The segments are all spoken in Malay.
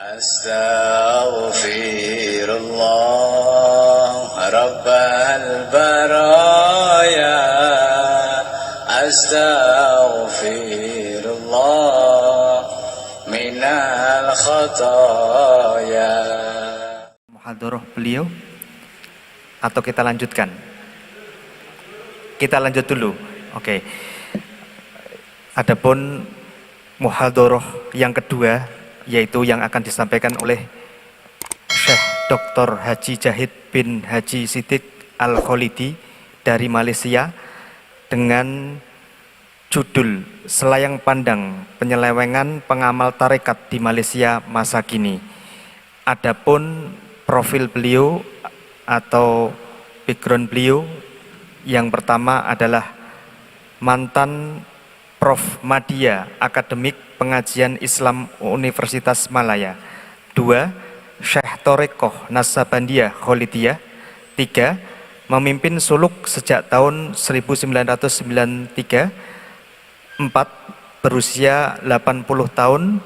أستغفر الله رب البرايا أستغفر الله من الخطايا. Muhadharah beliau atau kita lanjutkan? Kita lanjut dulu. Oke. Adapun muhadharah yang kedua, yaitu yang akan disampaikan oleh Syekh Dr. Haji Jahid bin Haji Siddiq Al-Kholidi dari Malaysia dengan judul Selayang Pandang Penyelewengan Pengamal Tarekat di Malaysia Masa Kini. Adapun profil beliau atau background beliau yang pertama adalah mantan Prof. Madya Akademik Pengajian Islam Universitas Malaya. 2. Syekh Thorekoh Naksabandiyah Kholidiyah. 3. Memimpin suluk sejak tahun 1993. 4. Berusia 80 tahun.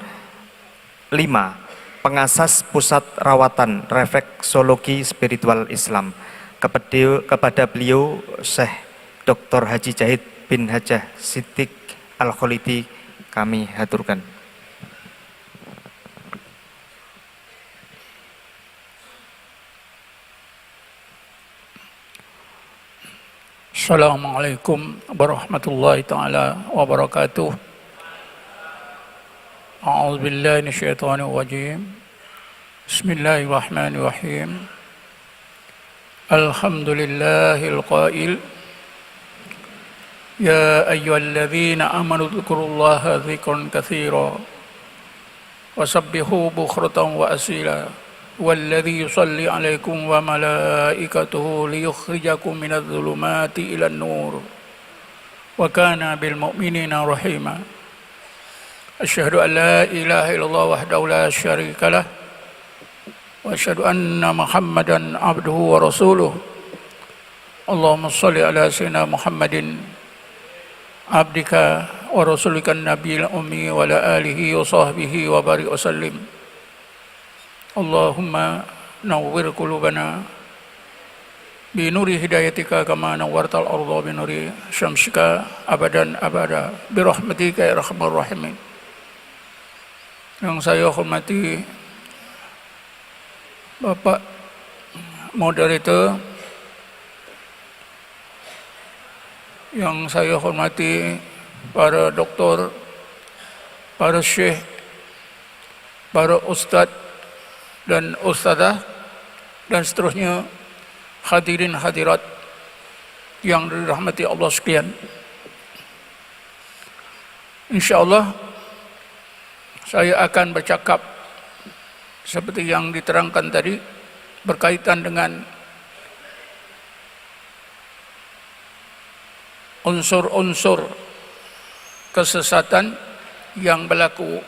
5. Pengasas Pusat Rawatan Refleksologi Spiritual Islam. Kepada beliau Syekh Dr. Haji Jahid bin Haji Siddiq Al-Kholidi kami haturkan. Assalamualaikum warahmatullahi ta'ala wabarakatuh. A'udzubillahi minasyaitonir rajim. Bismillahirrahmanirrahim. Alhamdulillahil qail Ya ayyuhalladzina amanu dzkurullaha dzikran katsiran wasabbihu bukratan wa asila walladzi yusalli 'alaikum wa malaikatuhu liyukhrijakum minadh dhulumati ilan nur wa kana bil mu'minina rahima. Asyhadu an la ilaha illallah wahdahu la syarikalah wa asyhadu anna Muhammadan abduhu wa rasuluh. Allahumma shalli ala sayyidina Muhammadin abdika wa rasulikan nabiyil ummi wa ala alihi wa sahbihi wa barik wa sallim. Allahumma nawwir qulubana bi nuri hidayatika kama nawwartal arda bi nuri syamsika abadan abada bi rahmatika ya arhamar rahimin. Yang saya hormati Bapak moderator, yang saya hormati para doktor, para syekh, para ustadz dan ustadzah, dan seterusnya, hadirin hadirat yang dirahmati Allah sekalian. InsyaAllah saya akan bercakap seperti yang diterangkan tadi berkaitan dengan unsur-unsur kesesatan yang berlaku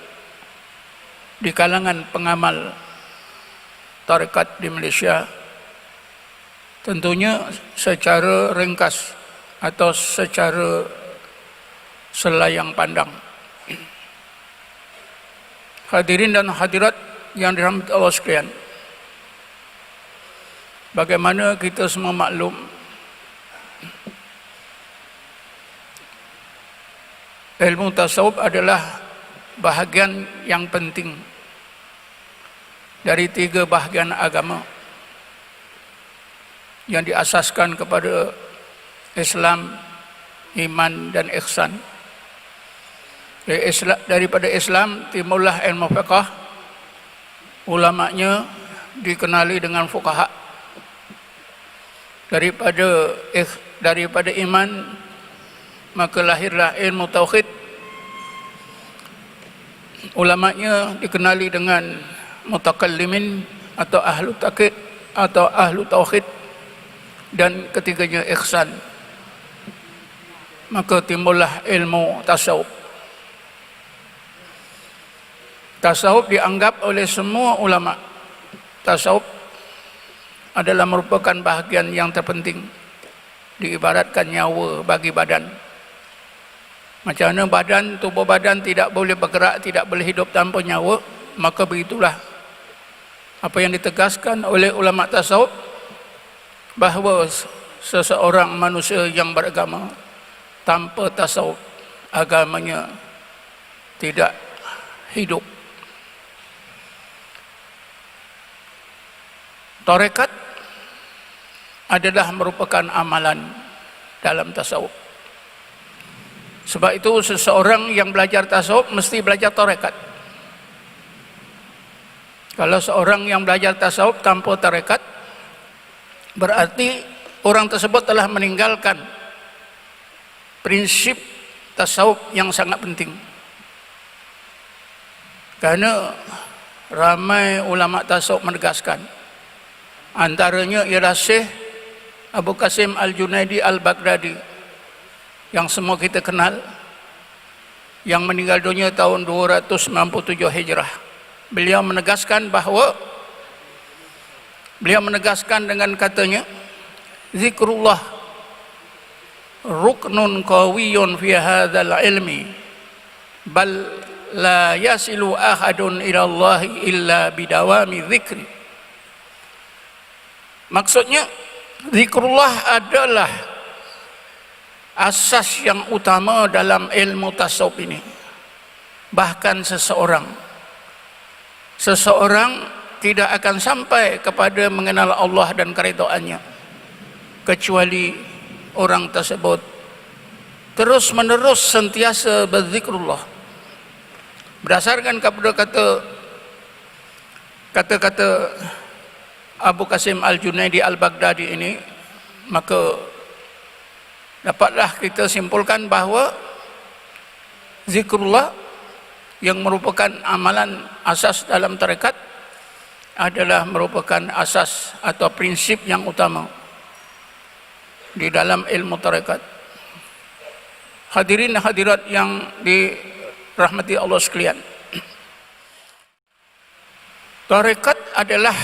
di kalangan pengamal tarekat di Malaysia, tentunya secara ringkas atau secara selayang pandang. Hadirin dan hadirat yang dirahmati Allah sekalian, bagaimana kita semua maklum, ilmu tasawuf adalah bahagian yang penting dari 3 bahagian agama yang diasaskan kepada Islam, iman dan ihsan. Daripada Islam timbullah ilmu fiqh, ulamanya dikenali dengan fuqaha. Daripada iman maka lahirlah ilmu tauhid, ulamanya dikenali dengan mutakallimin atau ahlu taqid atau ahlu tauhid, dan ketiganya ihsan, maka timbullah ilmu tasawuf. Tasawuf dianggap oleh semua ulama, tasawuf adalah merupakan bahagian yang terpenting, diibaratkan nyawa bagi badan. Macam mana tubuh badan tidak boleh bergerak, tidak boleh hidup tanpa nyawa, maka begitulah apa yang ditegaskan oleh ulama tasawuf, bahawa seseorang manusia yang beragama tanpa tasawuf, agamanya tidak hidup. Tarekat adalah merupakan amalan dalam tasawuf. Sebab itu seseorang yang belajar tasawuf mesti belajar tarekat. Kalau seorang yang belajar tasawuf tanpa tarekat, berarti orang tersebut telah meninggalkan prinsip tasawuf yang sangat penting. Karena ramai ulama tasawuf menegaskan, antaranya ialah Syekh Abu Qasim Al-Junaidi Al-Baghdadi yang semua kita kenal, yang meninggal dunia tahun 297 Hijrah. Beliau menegaskan dengan katanya, zikrullah ruknun qawiyun fi hadzal ilmi bal la yasilu ahadun ila Allah illa bidawami dzikri. Maksudnya, zikrullah adalah asas yang utama dalam ilmu tasawuf ini. Bahkan seseorang tidak akan sampai kepada mengenal Allah dan keridhaannya kecuali orang tersebut terus menerus sentiasa berzikrullah. Berdasarkan kepada kata-kata Abu Qasim Al-Junaidi Al-Baghdadi ini, maka dapatlah kita simpulkan bahawa zikrullah yang merupakan amalan asas dalam tarekat adalah merupakan asas atau prinsip yang utama di dalam ilmu tarekat. Hadirin hadirat yang dirahmati Allah sekalian, tarekat adalah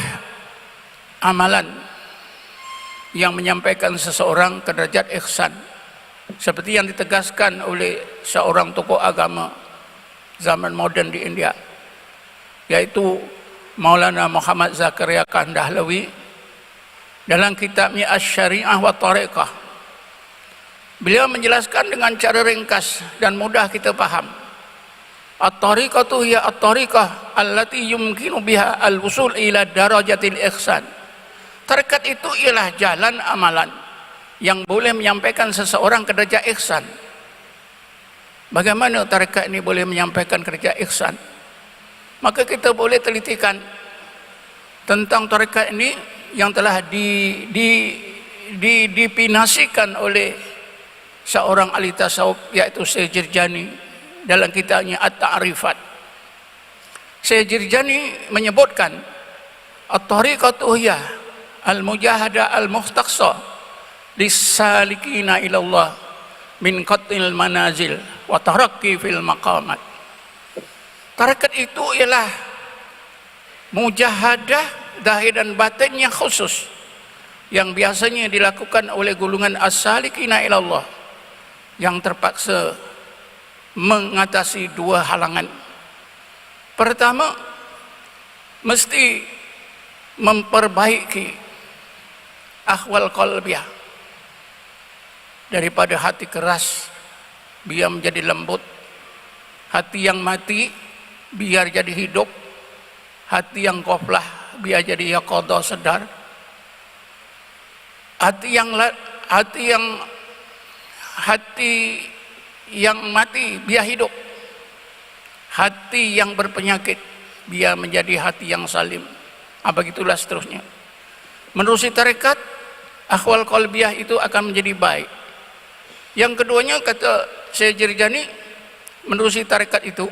amalan yang menyampaikan seseorang ke derajat ihsan, seperti yang ditegaskan oleh seorang tokoh agama zaman moden di India, yaitu Maulana Muhammad Zakaria Kandahlawi dalam kitabnya Asy-Syari'ah wa Tariqah. Beliau menjelaskan dengan cara ringkas dan mudah kita faham. At-tariqatu hiya at-tariqah allati yumkinu biha al-wusul ila darajatil ihsan. Tarekat itu ialah jalan amalan yang boleh menyampaikan seseorang ke derajat ihsan. Bagaimana tarekat ini boleh menyampaikan ke derajat ihsan? Maka kita boleh telitikan tentang tarekat ini yang telah dipinasikan oleh seorang ahli tasawuf, yaitu Syekh Jirjani dalam kitabnya At-Ta'rifat. Syekh Jirjani menyebutkan at-tariqatu hiya al-mujahadah al-muhtaqsa lis-salikina ila Allah min qatil manazil wa tarakki fil maqamat. Tarekat itu ialah mujahadah zahir dan batin yang khusus yang biasanya dilakukan oleh golongan as-salikina ila Allah yang terpaksa mengatasi dua halangan. Pertama, mesti memperbaiki ahwal qalbiyah, daripada hati keras biar menjadi lembut, hati yang mati biar jadi hidup, hati yang ghaflah biar jadi yaqadha sadar, hati yang mati biar hidup, hati yang berpenyakit biar menjadi hati yang salim. Begitulah seterusnya. Menerusi tarekat, ahwal qalbiyah itu akan menjadi baik. Yang keduanya, kata Syekh Jirjani, menerusi tarekat itu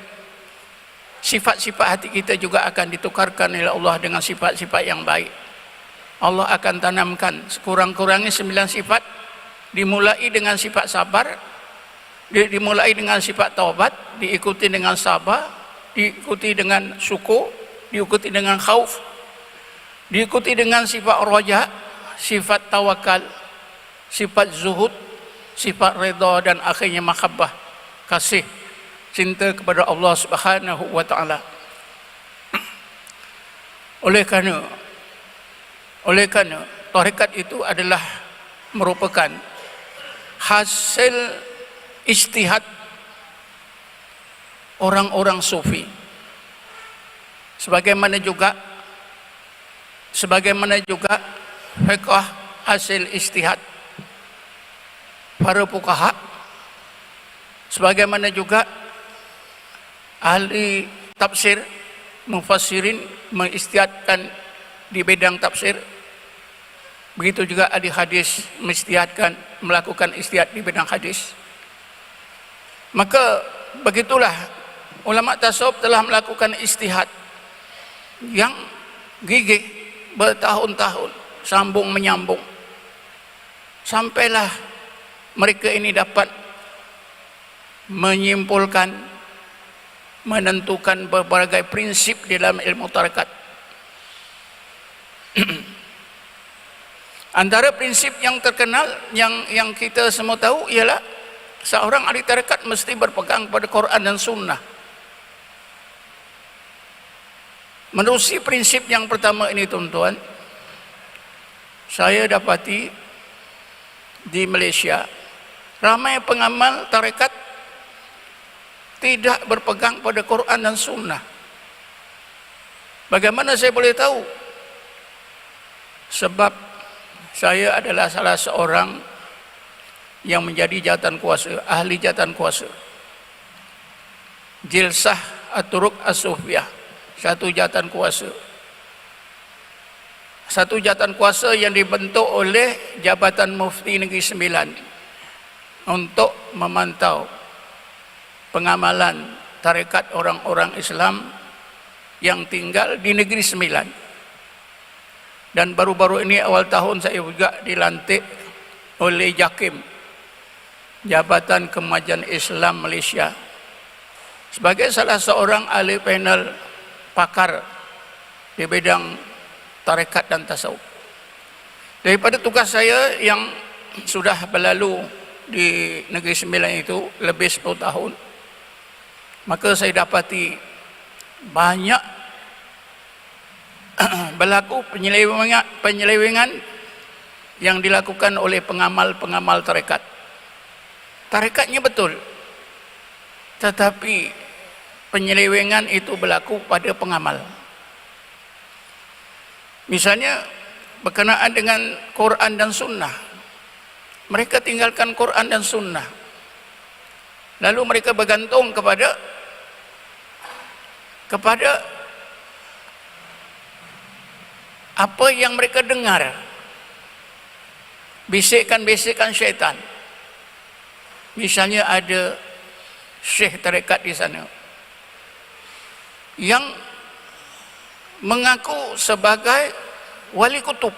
sifat-sifat hati kita juga akan ditukarkan oleh Allah dengan sifat-sifat yang baik. Allah akan tanamkan sekurang-kurangnya 9 sifat, dimulai dengan sifat sabar, dimulai dengan sifat taubat, diikuti dengan sabar, diikuti dengan syukur, diikuti dengan khauf, diikuti dengan sifat raja, sifat tawakal, sifat zuhud, sifat redha, dan akhirnya mahabbah, kasih, cinta kepada Allah Subhanahu wa taala. Oleh kerana tarekat itu adalah merupakan hasil ijtihad orang-orang sufi, sebagaimana juga fiqh hasil ijtihad para fuqaha, sebagaimana juga ahli tafsir mufassirin mengijtihadkan di bidang tafsir. Begitu juga ahli hadis melakukan ijtihad di bidang hadis. Maka begitulah ulama tasawuf telah melakukan ijtihad yang gigih bertahun-tahun, sambung menyambung, sampailah mereka ini dapat menyimpulkan, menentukan berbagai prinsip di dalam ilmu tarekat. Antara prinsip yang terkenal yang kita semua tahu ialah seorang ahli tarekat mesti berpegang pada Quran dan Sunnah. Menerusi prinsip yang pertama ini, tuan-tuan, saya dapati di Malaysia ramai pengamal tarekat tidak berpegang pada Quran dan Sunnah. Bagaimana saya boleh tahu? Sebab saya adalah salah seorang yang menjadi jawatan kuasa, ahli jawatan kuasa Jilsah At-Turuq As-Sufiyah, satu jawatan kuasa yang dibentuk oleh Jabatan Mufti Negeri Sembilan untuk memantau pengamalan tarekat orang-orang Islam yang tinggal di Negeri Sembilan. Dan baru-baru ini awal tahun saya juga dilantik oleh JAKIM, Jabatan Kemajuan Islam Malaysia, sebagai salah seorang ahli panel pakar di bidang tarekat dan tasawuf. Daripada tugas saya yang sudah berlalu di Negeri Sembilan itu lebih 10 tahun, maka saya dapati banyak berlaku penyelewengan yang dilakukan oleh pengamal-pengamal tarekat. Tarekatnya betul, tetapi penyelewengan itu berlaku pada pengamal. Misalnya berkenaan dengan Quran dan Sunnah, mereka tinggalkan Quran dan Sunnah, lalu mereka bergantung kepada apa yang mereka dengar, bisikan-bisikan syaitan. Misalnya ada syekh tarekat di sana yang mengaku sebagai wali kutub.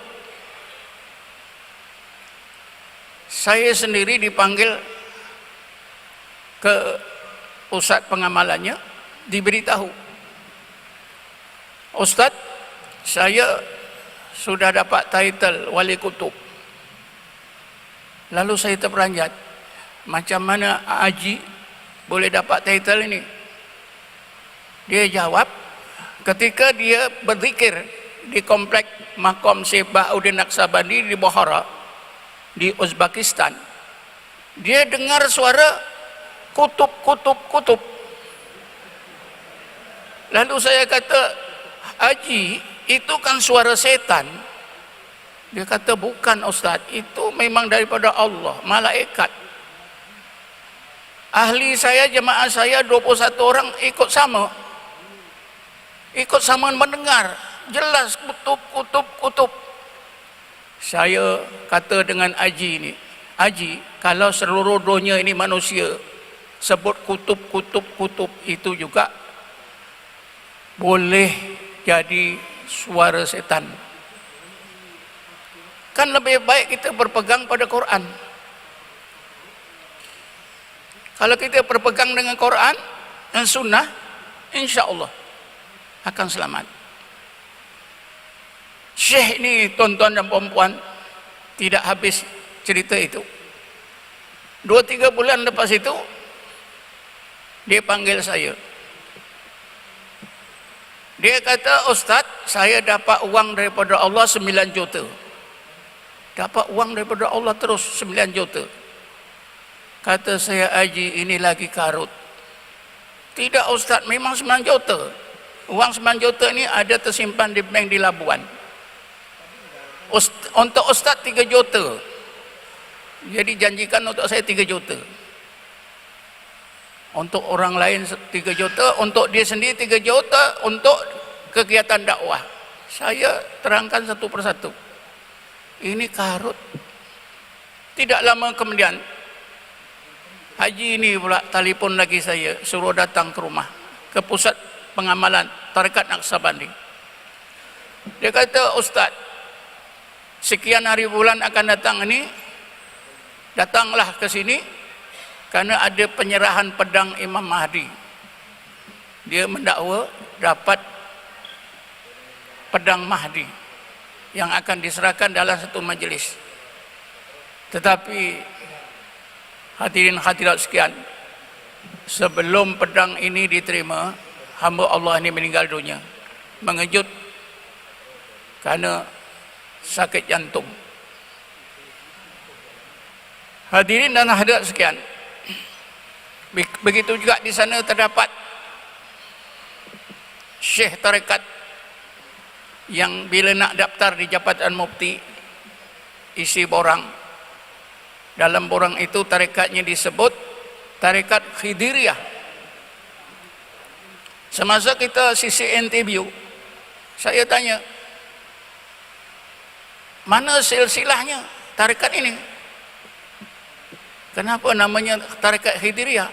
Saya sendiri dipanggil ke pusat pengamalannya, diberitahu, Ustaz, saya sudah dapat title wali kutub. Lalu saya terperanjat, macam mana Haji boleh dapat title ini? Dia jawab, ketika dia berzikir di komplek Makam Syekh Bahauddin Naqsabandi di Bukhara, di Uzbekistan, dia dengar suara kutub. Lalu saya kata, Haji, itu kan suara setan. Dia kata, bukan Ustaz, itu memang daripada Allah, malaikat. Ahli saya, jemaah saya 21 orang ikut sama mendengar jelas kutub. Saya kata dengan Haji ini, Haji, kalau seluruh dunia ini manusia sebut kutub itu juga boleh jadi suara setan. Kan lebih baik kita berpegang pada Quran. Kalau kita berpegang dengan Quran dan Sunnah, insya Allah akan selamat. Syekh ini, tuan-tuan dan perempuan, tidak habis cerita itu. 2-3 bulan lepas itu, dia panggil saya. Dia kata, Ustaz, saya dapat uang daripada Allah 9 juta. Dapat uang daripada Allah terus 9 juta. Kata saya, Haji, ini lagi karut. Tidak Ustaz, memang 9 juta. Uang 9 juta ni ada tersimpan di bank di Labuan. Untuk Ustaz 3 juta. Jadi janjikan untuk saya 3 juta. Untuk orang lain 3 juta, untuk dia sendiri 3 juta untuk kegiatan dakwah. Saya terangkan satu persatu. Ini karut. Tidak lama kemudian, Haji ini pula telefon lagi saya, suruh datang ke rumah, ke pusat pengamalan Tarekat Naqsabandi. Dia kata, Ustaz, sekian hari bulan akan datang ini, datanglah ke sini, karena ada penyerahan pedang Imam Mahdi. Dia mendakwa dapat pedang Mahdi yang akan diserahkan dalam satu majlis. Tetapi hadirin hadirat sekian, sebelum pedang ini diterima, hamba Allah ini meninggal dunia. Mengejut karena sakit jantung. Hadirin dan hadirat sekian, begitu juga di sana terdapat syekh tarekat yang bila nak daftar di Jabatan Mufti isi borang. Dalam borang itu tarekatnya disebut Tarekat Khidiriyah. Semasa kita sisi interview, saya tanya, mana silsilahnya tarekat ini? Kenapa namanya Tarekat Khidiriyah?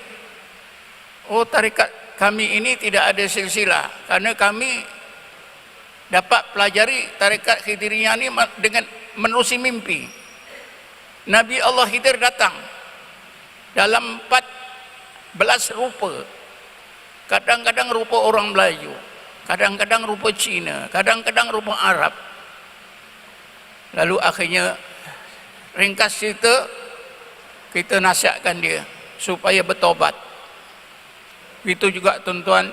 Oh, tarekat kami ini tidak ada silsilah, karena kami dapat pelajari tarekat Khidiriyah ini dengan menerusi mimpi. Nabi Allah Khidir datang dalam 14 rupa. Kadang-kadang rupa orang Melayu, kadang-kadang rupa Cina, kadang-kadang rupa Arab. Lalu akhirnya, ringkas cerita, kita nasihatkan dia supaya bertobat. Itu juga tuan-tuan,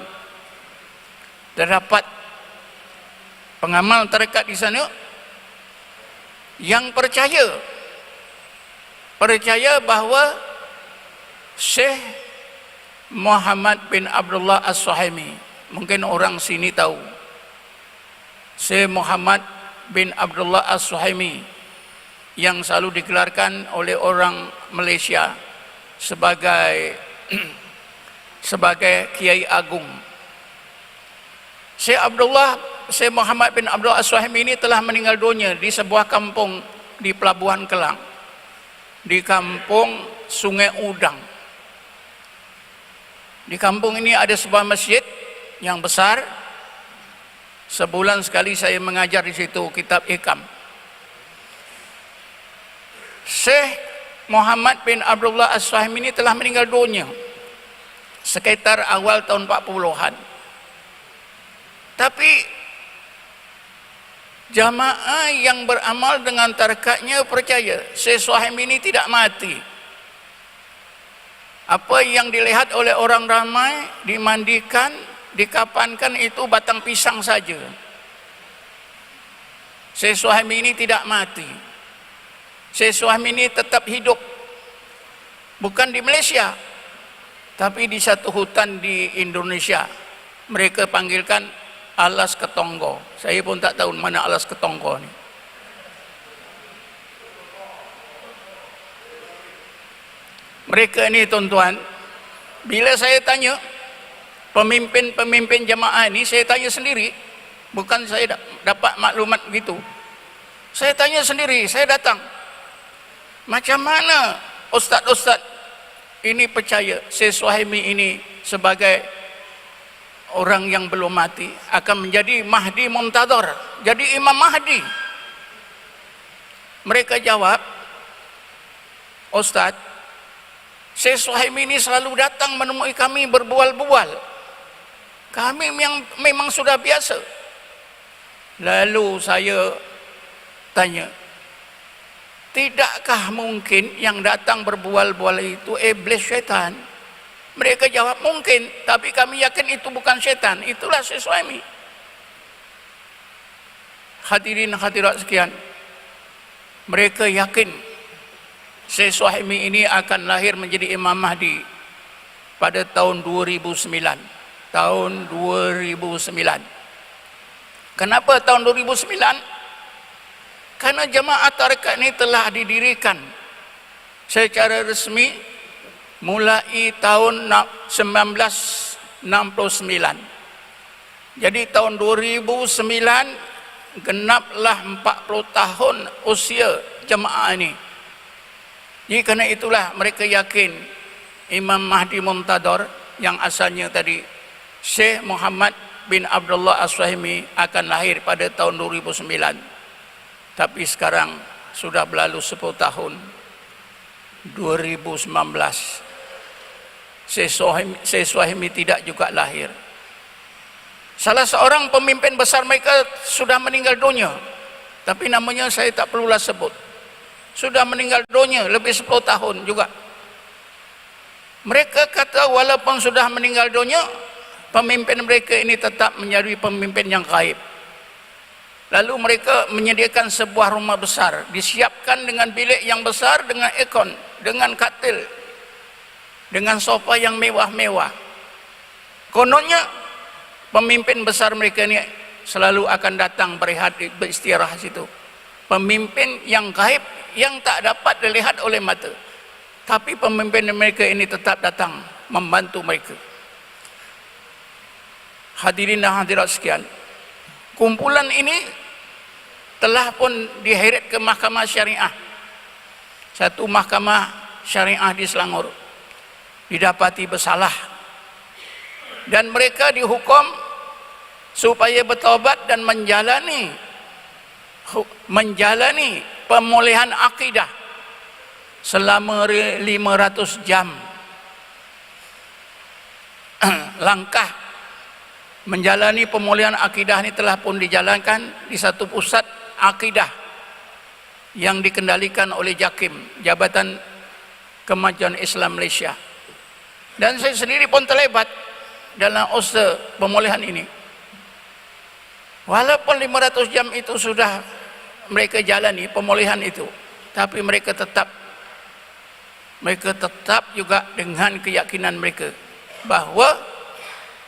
terdapat pengamal tarekat di sana yang percaya bahawa Syekh Muhammad bin Abdullah As-Suhaimi, mungkin orang sini tahu, Syekh Muhammad bin Abdullah As-Suhaimi yang selalu digelarkan oleh orang Malaysia sebagai Kiai Agung. Syekh Muhammad bin Abdullah As-Suhaimi ini telah meninggal dunia di sebuah kampung di Pelabuhan Kelang, di kampung Sungai Udang. Di kampung ini ada sebuah masjid yang besar. Sebulan sekali saya mengajar di situ kitab Ikam. Syekh Muhammad bin Abdullah As-Suhaimi ini telah meninggal dunia sekitar awal tahun 40-an. Tapi jamaah yang beramal dengan tarekatnya percaya Syekh Suhaimi ini tidak mati. Apa yang dilihat oleh orang ramai, dimandikan, dikapankan, itu batang pisang saja. Syekh Suhaimi ini tidak mati. Syekh Suhaimi ini tetap hidup, bukan di Malaysia, tapi di satu hutan di Indonesia. Mereka panggilkan Alas Ketonggo. Saya pun tak tahu mana Alas Ketonggo ni. Mereka ni tuan-tuan, bila saya tanya pemimpin jemaah ini, saya tanya sendiri, bukan saya dapat maklumat begitu. Saya tanya sendiri, saya datang. Macam mana ustaz-ustaz ini percaya Syekh Suhaimi ini sebagai orang yang belum mati akan menjadi Mahdi Muntadhar, jadi Imam Mahdi? Mereka jawab, Ustaz, Syekh Suhaimi ini selalu datang menemui kami berbual-bual. Kami memang sudah biasa. Lalu saya tanya, tidakkah mungkin yang datang berbual-bual itu iblis, syaitan? Mereka jawab, mungkin, tapi kami yakin itu bukan syaitan, itulah Syekh Suhaimi. Hadirin hadirat sekalian, mereka yakin Syekh Suhaimi ini akan lahir menjadi Imam Mahdi pada tahun 2009. Tahun 2009. Kenapa tahun 2009? Karena jemaah tarekat ini telah didirikan secara resmi mulai tahun 1969. Jadi tahun 2009 genaplah 40 tahun usia jemaah ini. Jadi kerana itulah mereka yakin Imam Mahdi Muntadhar yang asalnya tadi Syekh Muhammad bin Abdullah As-Suhaimi akan lahir pada tahun 2009. Tapi sekarang sudah berlalu 10 tahun. 2019 Syekh Suhaimi tidak juga lahir. Salah seorang pemimpin besar mereka sudah meninggal dunia, tapi namanya saya tak perlulah sebut. Sudah meninggal dunia lebih 10 tahun juga. Mereka kata walaupun sudah meninggal dunia, pemimpin mereka ini tetap menjadi pemimpin yang gaib. Lalu mereka menyediakan sebuah rumah besar, disiapkan dengan bilik yang besar, dengan aircon, dengan katil, dengan sofa yang mewah-mewah. Kononnya pemimpin besar mereka ini selalu akan datang berehat, beristirahat situ. Pemimpin yang gaib yang tak dapat dilihat oleh mata, tapi pemimpin mereka ini tetap datang membantu mereka. Hadirin dan hadirat sekalian, kumpulan ini telah pun diheret ke mahkamah syariah. Satu mahkamah syariah di Selangor didapati bersalah dan mereka dihukum supaya bertaubat dan menjalani pemulihan akidah selama 500 jam. Langkah menjalani pemulihan akidah ini telah pun dijalankan di satu pusat akidah yang dikendalikan oleh JAKIM, Jabatan Kemajuan Islam Malaysia. Dan saya sendiri pun terlibat dalam usaha pemulihan ini. Walaupun 500 jam itu sudah mereka jalani pemulihan itu, tapi mereka tetap juga dengan keyakinan mereka bahawa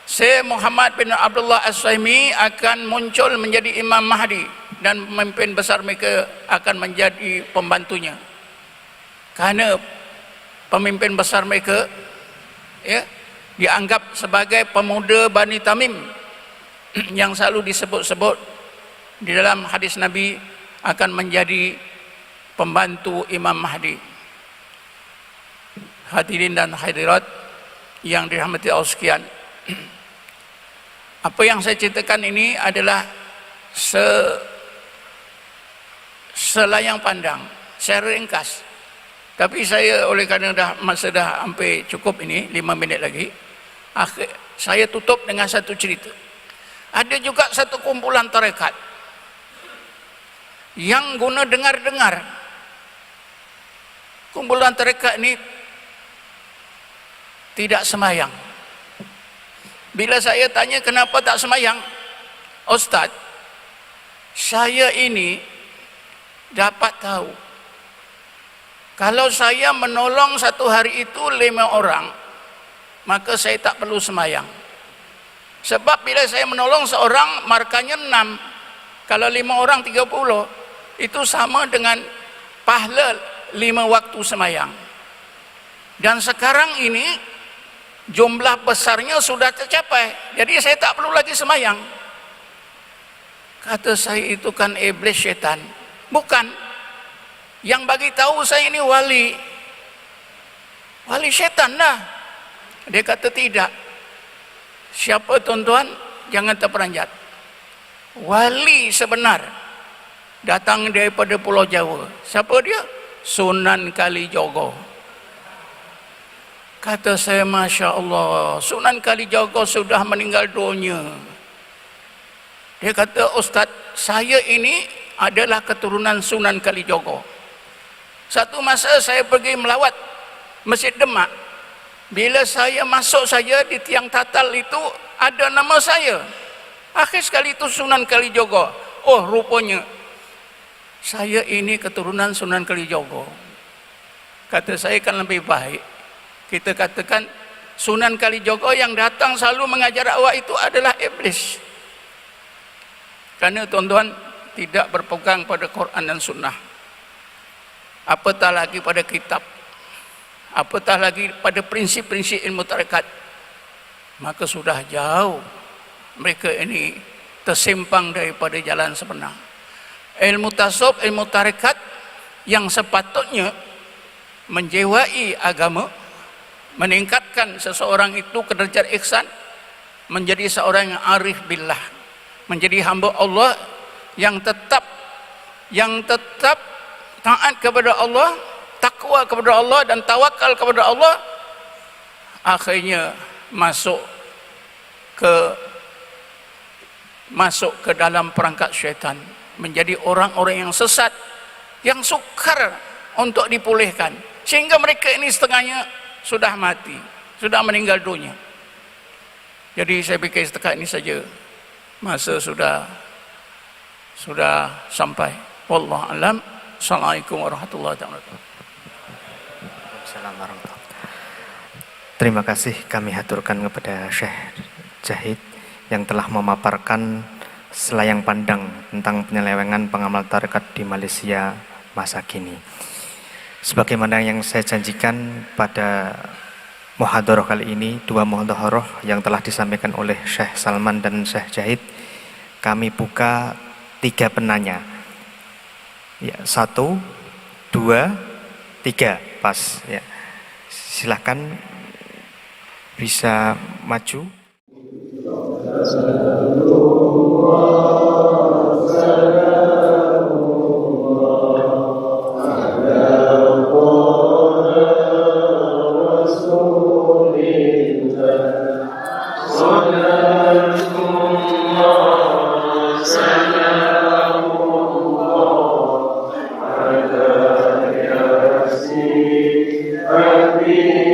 Syekh Muhammad bin Abdullah As-Suhaimi akan muncul menjadi Imam Mahdi dan pemimpin besar mereka akan menjadi pembantunya. Karena pemimpin besar mereka dianggap sebagai pemuda Bani Tamim yang selalu disebut-sebut di dalam hadis Nabi akan menjadi pembantu Imam Mahdi. Hadirin dan hadirat yang dirahmati Allah sekalian, apa yang saya ceritakan ini adalah selayang pandang, saya ringkas. Tapi saya oleh kerana masa dah hampir cukup ini, 5 minit lagi, saya tutup dengan satu cerita. Ada juga satu kumpulan tarekat yang guna dengar-dengar. Kumpulan tarekat ini tidak semayang. Bila saya tanya kenapa tak semayang, Ustaz, saya ini dapat tahu kalau saya menolong satu hari itu 5 orang, maka saya tak perlu semayang. Sebab bila saya menolong seorang, markanya 6. Kalau 5 orang 30, itu sama dengan pahala 5 waktu semayang. Dan sekarang ini jumlah besarnya sudah tercapai, jadi saya tak perlu lagi semayang. Kata saya, itu kan iblis, syaitan. Bukan. Yang bagi tahu saya ini wali syaitan dah. Dia kata tidak. Siapa tuan-tuan? Jangan terperanjat. Wali sebenar datang daripada Pulau Jawa. Siapa dia? Sunan Kalijogo. Kata saya, Masya Allah, Sunan Kalijogo sudah meninggal dunia. Dia kata, Ustaz, saya ini adalah keturunan Sunan Kalijogo. Satu masa saya pergi melawat Masjid Demak. Bila saya masuk saja di tiang tatal itu ada nama saya. Akhir sekali itu Sunan Kalijogo. oh rupanya saya ini keturunan Sunan Kalijogo. Kata saya kan lebih baik kita katakan Sunan Kalijogo yang datang selalu mengajar awak itu adalah iblis. Karena tuan-tuan tidak berpegang pada Quran dan Sunnah, apatah lagi pada kitab, apatah lagi pada prinsip-prinsip ilmu tarekat, maka sudah jauh mereka ini tersimpang daripada jalan sebenar. Ilmu tasawuf, ilmu tarekat yang sepatutnya menjiwai agama, meningkatkan seseorang itu ke derajat ihsan, menjadi seorang yang arif billah, menjadi hamba Allah yang tetap taat kepada Allah, takwa kepada Allah dan tawakal kepada Allah, akhirnya masuk ke dalam perangkap syaitan, menjadi orang-orang yang sesat, yang sukar untuk dipulihkan, sehingga mereka ini setengahnya sudah mati, sudah meninggal dunia. Jadi saya pikir setakat ini saja, masa sudah sampai. Wallahu alam. Assalamualaikum warahmatullahi wabarakatuh. Terima kasih kami haturkan kepada Syekh Jahid yang telah memaparkan selayang pandang tentang penyelewengan pengamal tarekat di Malaysia masa kini. Sebagaimana yang saya janjikan pada muhadharah kali ini, dua muhadharah yang telah disampaikan oleh Syekh Salman dan Syekh Jahid, kami buka 3 penanya. Ya, 1, 2, 3 pas ya. Silakan bisa maju. Amin.